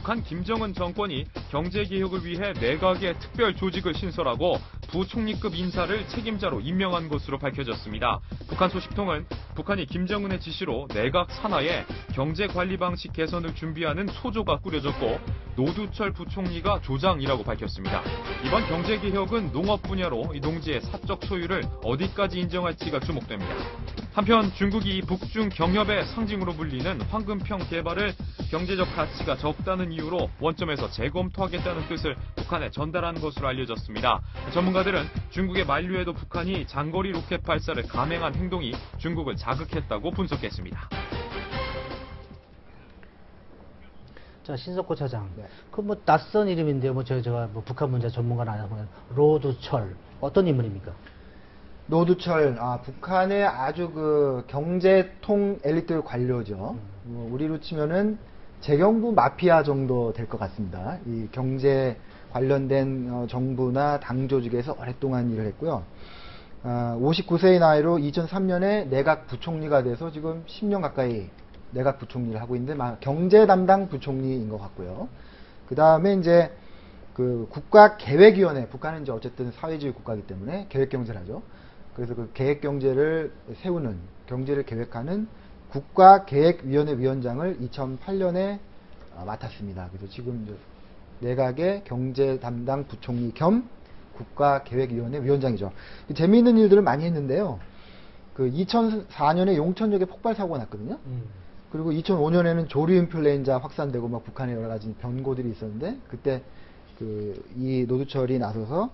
북한 김정은 정권이 경제개혁을 위해 내각의 특별 조직을 신설하고 부총리급 인사를 책임자로 임명한 것으로 밝혀졌습니다. 북한 소식통은 북한이 김정은의 지시로 내각 산하에 경제관리 방식 개선을 준비하는 소조가 꾸려졌고 노두철 부총리가 조장이라고 밝혔습니다. 이번 경제개혁은 농업 분야로 농지의 사적 소유를 어디까지 인정할지가 주목됩니다. 한편 중국이 북중 경협의 상징으로 불리는 황금평 개발을 경제적 가치가 적다는 이유로 원점에서 재검토하겠다는 뜻을 북한에 전달한 것으로 알려졌습니다. 전문가들은 중국의 만류에도 북한이 장거리 로켓 발사를 감행한 행동이 중국을 자극했다고 분석했습니다. 자, 신석호 차장. 그 뭐 낯선 이름인데요. 제가 북한 문제 전문가는 아니고 노두철 어떤 인물입니까? 노두철, 북한의 아주 그 경제통 엘리트 관료죠. 우리로 치면은 재경부 마피아 정도 될 것 같습니다. 이 경제 관련된 정부나 당 조직에서 오랫동안 일을 했고요. 59세의 나이로 2003년에 내각 부총리가 돼서 지금 10년 가까이 내각 부총리를 하고 있는데 경제 담당 부총리인 것 같고요. 그 다음에 이제 그 국가계획위원회, 북한은 이제 어쨌든 사회주의 국가이기 때문에 계획경제를 하죠. 그래서 그 계획경제를 세우는, 경제를 계획하는 국가계획위원회 위원장을 2008년에 맡았습니다. 그래서 지금 이제 내각의 경제 담당 부총리 겸 국가계획위원회 위원장이죠. 재미있는 일들을 많이 했는데요. 그 2004년에 용천역에 폭발 사고가 났거든요. 그리고 2005년에는 조류 인플루엔자 확산되고 막 북한에 여러 가지 변고들이 있었는데 그때 이 노두철이 나서서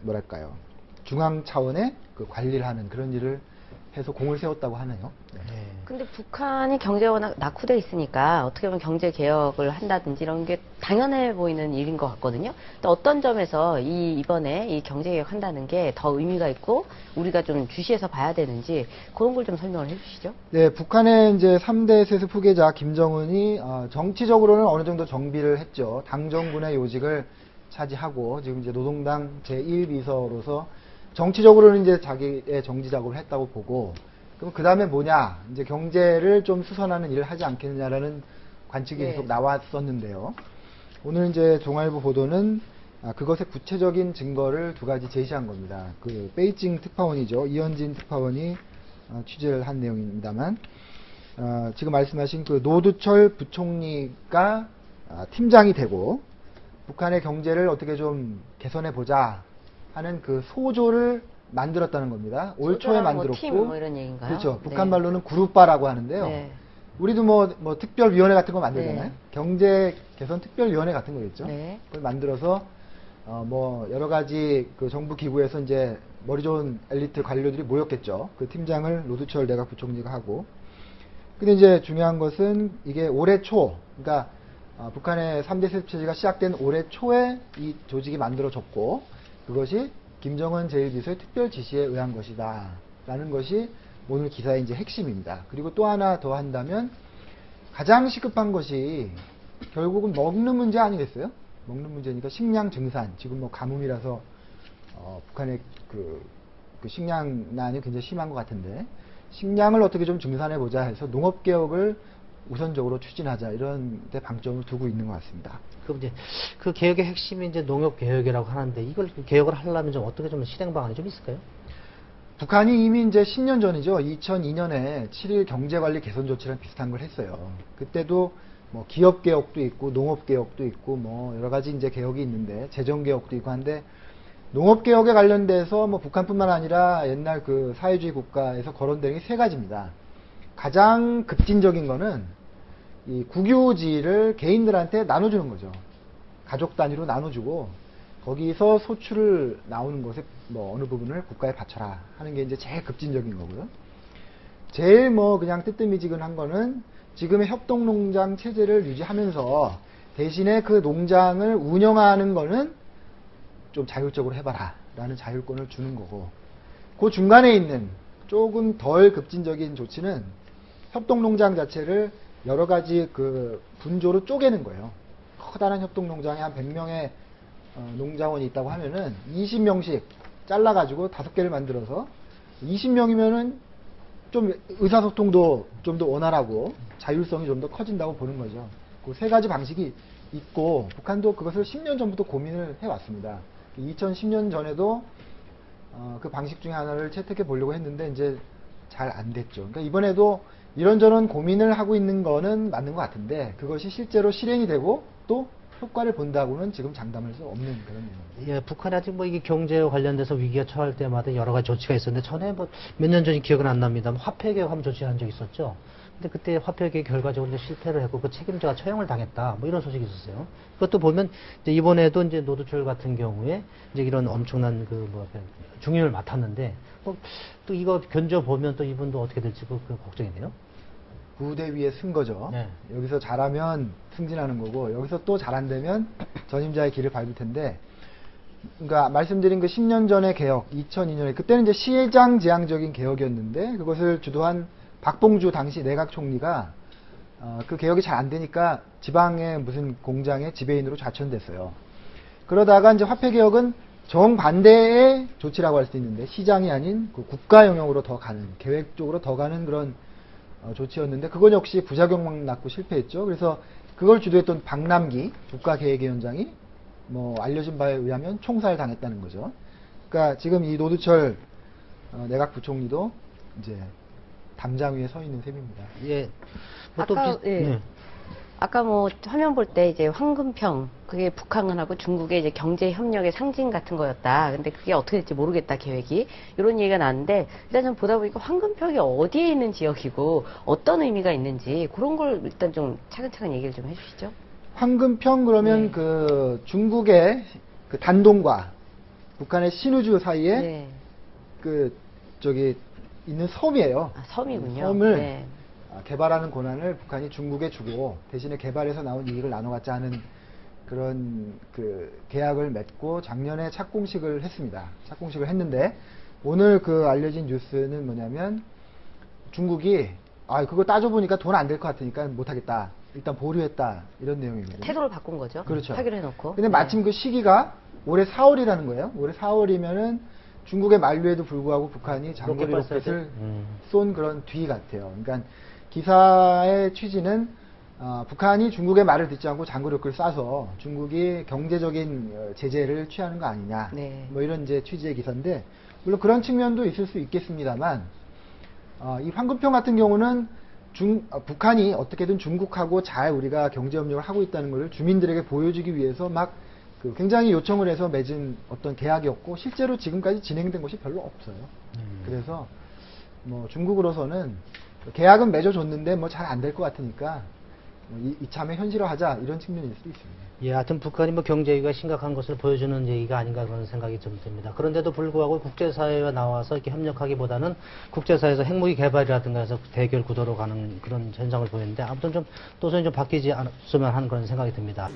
뭐랄까요, 중앙 차원의 그 관리를 하는 그런 일을 해서 공을 세웠다고 하네요. 네. 근데 북한이 경제가 워낙 낙후돼 있으니까 어떻게 보면 경제 개혁을 한다든지 이런 게 당연해 보이는 일인 것 같거든요. 또 어떤 점에서 이번에 이 경제 개혁 한다는 게 더 의미가 있고 우리가 좀 주시해서 봐야 되는지 그런 걸 좀 설명을 해주시죠. 네, 북한의 이제 3대 세습 후계자 김정은이 정치적으로는 어느 정도 정비를 했죠. 당정군의 요직을 차지하고 지금 이제 노동당 제1비서로서 정치적으로는 이제 자기의 정지 작업을 했다고 보고, 그럼 그 다음에 뭐냐, 이제 경제를 좀 수선하는 일을 하지 않겠느냐라는 관측이 계속 나왔었는데요. 오늘 이제 종합일보 보도는 그것의 구체적인 증거를 두 가지 제시한 겁니다. 그 베이징 특파원이죠. 이현진 특파원이 취재를 한 내용입니다만, 지금 말씀하신 그 노두철 부총리가 팀장이 되고 북한의 경제를 어떻게 좀 개선해 보자 하는 그 소조를 만들었다는 겁니다. 올 초에 만들었고, 팀 이런 얘기인가요? 그렇죠. 북한 말로는 그룹바라고 하는데요. 네. 우리도 뭐 특별위원회 같은 거 만들잖아요. 네. 경제 개선 특별위원회 같은 거겠죠. 네. 그걸 만들어서 여러 가지 그 정부 기구에서 이제 머리 좋은 엘리트 관료들이 모였겠죠. 그 팀장을 노두철 내각 부총리가 하고. 근데 이제 중요한 것은 이게 올해 초, 그러니까 북한의 3대 세습 체제가 시작된 올해 초에 이 조직이 만들어졌고, 그것이 김정은 제1비서의 특별 지시에 의한 것이다 라는 것이 오늘 기사의 이제 핵심입니다. 그리고 또 하나 더 한다면 가장 시급한 것이 결국은 먹는 문제 아니겠어요? 먹는 문제니까 식량 증산, 지금 뭐 가뭄이라서 북한의 그 식량난이 굉장히 심한 것 같은데, 식량을 어떻게 좀 증산해 보자 해서 농업개혁을 우선적으로 추진하자, 이런 데 방점을 두고 있는 것 같습니다. 그럼 이제 그 개혁의 핵심이 이제 농업 개혁이라고 하는데, 이걸 개혁을 하려면 좀 어떻게 좀 실행 방안이 좀 있을까요? 북한이 이미 이제 10년 전이죠. 2002년에 7일 경제관리 개선 조치랑 비슷한 걸 했어요. 그때도 뭐 기업 개혁도 있고 농업 개혁도 있고 뭐 여러 가지 이제 개혁이 있는데, 재정 개혁도 있고 한데, 농업 개혁에 관련돼서 뭐 북한뿐만 아니라 옛날 그 사회주의 국가에서 거론되는 게 세 가지입니다. 가장 급진적인 거는 이 국유지를 개인들한테 나눠주는 거죠. 가족 단위로 나눠주고 거기서 소출을 나오는 것에 뭐 어느 부분을 국가에 바쳐라 하는 게 이제 제일 급진적인 거고요. 제일 뭐 그냥 뜨뜨미지근한 거는 지금의 협동농장 체제를 유지하면서 대신에 그 농장을 운영하는 거는 좀 자율적으로 해봐라 라는 자율권을 주는 거고, 그 중간에 있는 조금 덜 급진적인 조치는 협동농장 자체를 여러 가지 그 분조로 쪼개는 거예요. 커다란 협동농장에 한 100명의 농장원이 있다고 하면은 20명씩 잘라가지고 5개를 만들어서 20명이면은 좀 의사소통도 좀 더 원활하고 자율성이 좀 더 커진다고 보는 거죠. 그 세 가지 방식이 있고 북한도 그것을 10년 전부터 고민을 해왔습니다. 2010년 전에도 그 방식 중에 하나를 채택해 보려고 했는데 이제 잘 안 됐죠. 그러니까 이번에도 이런저런 고민을 하고 있는 거는 맞는 것 같은데 그것이 실제로 실행이 되고 또 효과를 본다고는 지금 장담할 수 없는 그런 내용입니다. 예, 북한이 아직 뭐 이게 경제와 관련돼서 위기가 처할 때마다 여러 가지 조치가 있었는데 전에 뭐 몇 년 전이 기억은 안 납니다. 화폐 개혁하면 조치한 적이 있었죠. 근데 그때 화폐 개혁 결과적으로 이제 실패를 했고 그 책임자가 처형을 당했다. 뭐 이런 소식이 있었어요. 그것도 보면 이제 이번에도 이제 노두철 같은 경우에 이제 이런 엄청난 그 뭐 중임을 맡았는데 또 이거 견뎌 보면 또 이분도 어떻게 될지 그 걱정이네요. 부대 위에 쓴 거죠. 네. 여기서 잘하면 승진하는 거고 여기서 또 잘 안 되면 전임자의 길을 밟을 텐데 그러니까 말씀드린 그 10년 전의 개혁 2002년에 그때는 이제 시장 지향적인 개혁이었는데 그것을 주도한 박봉주 당시 내각 총리가 그 개혁이 잘 안 되니까 지방의 무슨 공장의 지배인으로 좌천됐어요. 그러다가 이제 화폐 개혁은 정반대의 조치라고 할 수 있는데 시장이 아닌 그 국가 영역으로 더 가는 계획적으로 더 가는 그런 조치였는데 그건 역시 부작용만 낳고 실패했죠. 그래서 그걸 주도했던 박남기 국가계획위원장이 뭐 알려진 바에 의하면 총살당했다는 거죠. 그러니까 지금 이 노두철 내각 부총리도 이제 담장 위에 서 있는 셈입니다. 예. 아까 뭐 화면 볼 때 이제 황금평 그게 북한하고 중국의 이제 경제 협력의 상징 같은 거였다. 근데 그게 어떻게 될지 모르겠다 계획이 이런 얘기가 나는데 일단 좀 보다 보니까 황금평이 어디에 있는 지역이고 어떤 의미가 있는지 그런 걸 일단 좀 차근차근 얘기를 좀 해주시죠. 황금평 그러면 네. 그 중국의 그 단동과 북한의 신우주 사이에 네. 그 저기 있는 섬이에요. 아, 섬이군요. 섬을 네. 개발하는 권한을 북한이 중국에 주고 대신에 개발해서 나온 이익을 나눠갖자 하는 그런 그 계약을 맺고 작년에 착공식을 했습니다. 착공식을 했는데 오늘 그 알려진 뉴스는 뭐냐면 중국이 그거 따져보니까 돈 안 될 것 같으니까 못하겠다. 일단 보류했다. 이런 내용이거든요. 태도를 바꾼 거죠. 그렇죠. 하기로 해놓고. 근데 네. 마침 그 시기가 올해 4월이라는 거예요. 올해 4월이면은 중국의 만류에도 불구하고 북한이 장거리 로켓 발사할 로켓을 때? 쏜 그런 뒤 같아요. 그러니까 기사의 취지는 북한이 중국의 말을 듣지 않고 장거리 로켓을 쏴서 중국이 경제적인 제재를 취하는 거 아니냐. 네. 뭐 이런 이제 취지의 기사인데 물론 그런 측면도 있을 수 있겠습니다만 이 황금평 같은 경우는 북한이 어떻게든 중국하고 잘 우리가 경제협력을 하고 있다는 것을 주민들에게 보여주기 위해서 막 굉장히 요청을 해서 맺은 어떤 계약이었고 실제로 지금까지 진행된 것이 별로 없어요. 그래서 뭐 중국으로서는 계약은 맺어줬는데 뭐 잘 안 될 것 같으니까 이참에 현실화하자 이런 측면일 수도 있습니다. 예, 하여튼 북한이 뭐 경제 위기가 심각한 것을 보여주는 얘기가 아닌가 그런 생각이 좀 듭니다. 그런데도 불구하고 국제사회와 나와서 이렇게 협력하기보다는 국제사회에서 핵무기 개발이라든가 해서 대결 구도로 가는 그런 현상을 보이는데 아무튼 좀 또선이 좀 바뀌지 않았으면 하는 그런 생각이 듭니다.